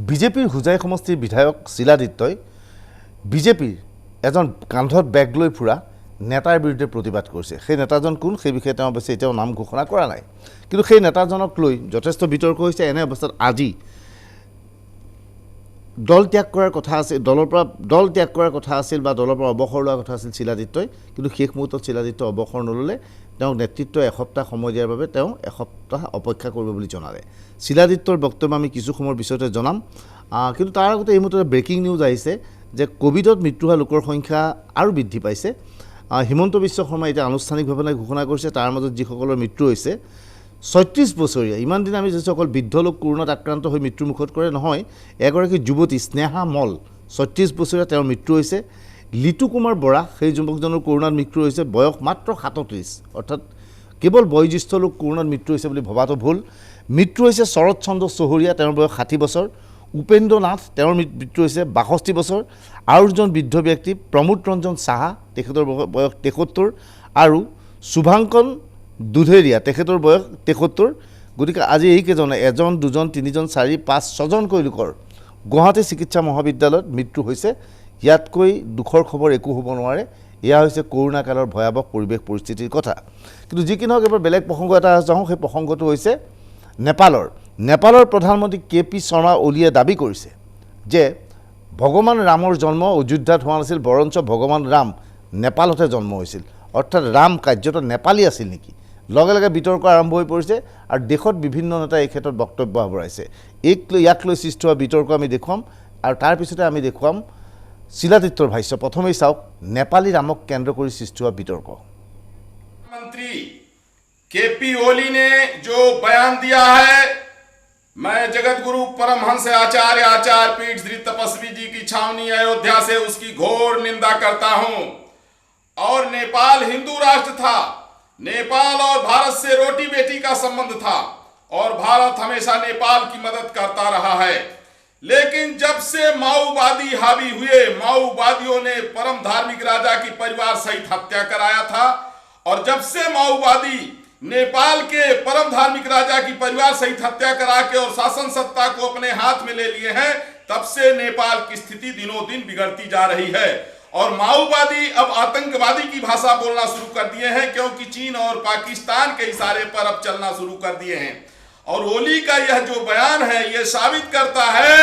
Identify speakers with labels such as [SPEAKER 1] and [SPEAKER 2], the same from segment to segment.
[SPEAKER 1] বিজেপিৰ হুজাই সমষ্টিৰ বিধায়ক শিলাদিত্যই বিজেপিৰ এজন কান্ধত বেগ লৈ ফুৰা নেতাৰ বিৰুদ্ধে প্ৰতিবাদ কৰিছে। সেই নেতাজন কোন সেই বিষয়ে তেওঁ অৱশ্যে এতিয়াও নাম ঘোষণা কৰা নাই, কিন্তু সেই নেতাজনক লৈ যথেষ্ট বিতৰ্ক হৈছে। এনে অৱস্থাত আজি দল ত্যাগ কৰাৰ কথা আছিল, দল ত্যাগ কৰাৰ কথা আছিল বা দলৰ পৰা অৱসৰ লোৱাৰ কথা আছিল শিলাদিত্যই, কিন্তু শেষ মুহূৰ্তত শিলাদিত্য অৱসৰ নল'লে। তেওঁক নেতৃত্ব এসপ্তাহ সময় দিয়াৰ বাবে তেওঁ এসপ্তাহ অপেক্ষা কৰিব বুলি জনালে। শিলাদিত্যৰ বক্তব্য আমি কিছু সময়ৰ পিছতে জনাম, কিন্তু তাৰ আগতে এই মুহূৰ্তত ব্ৰেকিং নিউজ আহিছে যে কোভিডত মৃত্যু হোৱা লোকৰ সংখ্যা আৰু বৃদ্ধি পাইছে। হিমন্ত বিশ্ব শৰ্মাই এতিয়া আনুষ্ঠানিকভাৱে ঘোষণা কৰিছে তাৰ মাজত যিসকলৰ মৃত্যু হৈছে ৩৬ বছৰীয়া। ইমান দিন আমি যিসকল বৃদ্ধ লোক কৰোণাত আক্ৰান্ত হৈ মৃত্যুৰ মুখত কৰে নহয়, এগৰাকী যুৱতী স্নেহা মল ৩৬ বছৰীয়া, তেওঁৰ মৃত্যু হৈছে। লিটু কুমাৰ বৰা সেই যুৱকজনৰ কৰোণাত মৃত্যু হৈছে, বয়স মাত্ৰ ৩৭, অৰ্থাৎ কেৱল বয়োজ্যেষ্ঠ লোক কৰোণাত মৃত্যু হৈছে বুলি ভবাটো ভুল। মৃত্যু হৈছে শৰৎ চন্দ্ৰ চহৰীয়া, তেওঁৰ বয়স ৬০ বছৰ। উপেন্দ্ৰ নাথ, তেওঁৰ মৃত্যু হৈছে ৬২ বছৰ। আৰু এজন বৃদ্ধ ব্যক্তি প্ৰমোদ ৰঞ্জন সাহা, তেখেতৰ বয়স ৭৩, আৰু শুভাংকন দুধেৰীয়া, তেখেতৰ বয়স ৭৩। গতিকে আজি এইকেইজনে ১, ২, ৩, ৪, ৫, ৬জনকৈ লোকৰ গুৱাহাটী চিকিৎসা মহাবিদ্যালয়ত মৃত্যু হৈছে। ইয়াতকৈ দুখৰ খবৰ একো হ'ব নোৱাৰে। এয়া হৈছে কৰোণা কালৰ ভয়াৱহ পৰিৱেশ পৰিস্থিতিৰ কথা। কিন্তু যি কি নহওক, এবাৰ বেলেগ প্ৰসংগ এটা যাওঁ। সেই প্ৰসংগটো হৈছে নেপালৰ প্ৰধানমন্ত্ৰী KP শৰ্মা অলিয়ে দাবী কৰিছে যে ভগৱান ৰামৰ জন্ম অযোধ্যাত হোৱা নাছিল, বৰঞ্চ ভগৱান ৰাম নেপালতে জন্ম হৈছিল। অৰ্থাৎ ৰাম কাৰ্যত নেপালী আছিল নেকি? লগে লগে বিতৰ্ক আৰম্ভ হৈ পৰিছে আৰু দেশত বিভিন্ন নেতাই এই ক্ষেত্ৰত বক্তব্য আগবঢ়াইছে। ইয়াক লৈ সৃষ্টি হোৱা বিতৰ্ক আমি দেখুৱাম আৰু তাৰ পিছতে আমি দেখুৱাম শিলাদিত্যৰ ভাষ্য। প্ৰথমেই চাওক নেপালী ৰামক কেন্দ্ৰ কৰি সৃষ্টি হোৱা বিতৰ্ক।
[SPEAKER 2] मंत्री KP ओली ने जो बयान दिया है, मैं जगत गुरु परमहंस आचार्य पीठ श्री तपस्वी जी की छावनी अयोध्या से उसकी घोर निंदा करता हूं। और नेपाल हिंदू राष्ट्र था, नेपाल और भारत से रोटी बेटी का संबंध था और भारत हमेशा नेपाल की मदद करता रहा है। लेकिन जब से माओवादी हावी हुए, माओवादियों ने परम धार्मिक राजा की परिवार सहित हत्या कराया था, और जब से माओवादी नेपाल के परम धार्मिक राजा की परिवार सहित हत्या करा के और शासन सत्ता को अपने हाथ में ले लिए हैं, तब से नेपाल की स्थिति दिनों दिन बिगड़ती जा रही है। और माओवादी अब आतंकवादी की भाषा बोलना शुरू कर दिए हैं, क्योंकि चीन और पाकिस्तान के इशारे पर अब चलना शुरू कर दिए हैं। और ओली का यह जो बयान है, यह साबित करता है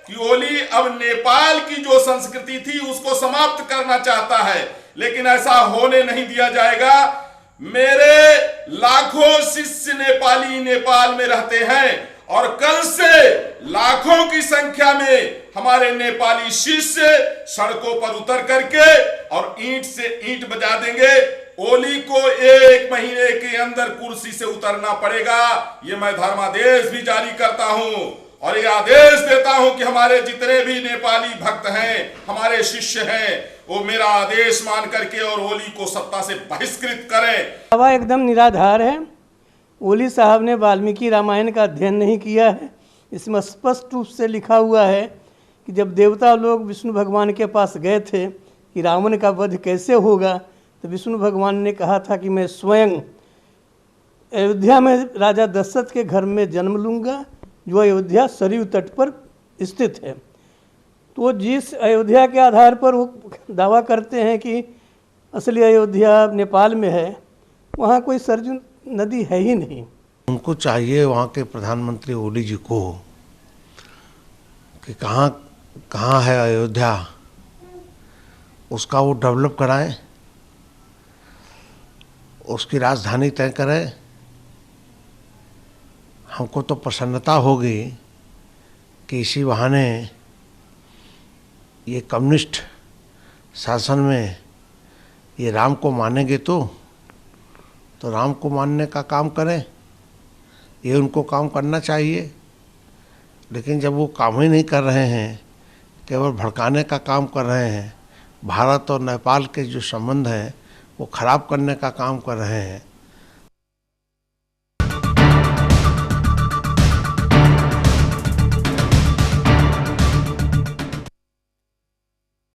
[SPEAKER 2] कि ओली अब नेपाल की जो संस्कृति थी उसको समाप्त करना चाहता है, लेकिन ऐसा होने नहीं दिया जाएगा। मेरे लाखों शिष्य नेपाली नेपाल में रहते हैं और कल से लाखों की संख्या में हमारे नेपाली शिष्य सड़कों पर उतर करके और ईंट से ईंट बजा देंगे। ओली को 1 महीने के अंदर कुर्सी से उतरना पड़ेगा। ये मैं धर्मादेश भी जारी करता हूं और ये आदेश देता हूं कि हमारे जितने भी नेपाली भक्त हैं, हमारे शिष्य हैं, वो मेरा आदेश मान करके और ओली को सत्ता से बहिष्कृत करें।
[SPEAKER 3] दावा एकदम निराधार है। ओली साहब ने वाल्मीकि रामायण का अध्ययन नहीं किया है। इसमें स्पष्ट रूप से लिखा हुआ है कि जब देवता लोग विष्णु भगवान के पास गए थे कि रावण का वध कैसे होगा, तो विष्णु भगवान ने कहा था कि मैं स्वयं अयोध्या में राजा दशरथ के घर में जन्म लूँगा, जो अयोध्या सरयू तट पर स्थित है। तो जिस अयोध्या के आधार पर वो दावा करते हैं कि असली अयोध्या नेपाल में है, वहाँ कोई सरयू नदी है ही नहीं।
[SPEAKER 4] उनको चाहिए वहाँ के प्रधानमंत्री ओली जी को कि कहाँ है अयोध्या, उसका वो डेवलप कराएं, उसकी राजधानी तय करें। हमको तो प्रसन्नता होगी कि इसी बहाने ये कम्युनिस्ट शासन में ये राम को मानेंगे तो राम को मानने का काम करें, ये उनको काम करना चाहिए। लेकिन जब वो काम ही नहीं कर रहे हैं, केवल भड़काने का काम कर रहे हैं, भारत और नेपाल के जो संबंध हैं वो ख़राब करने का काम कर रहे हैं,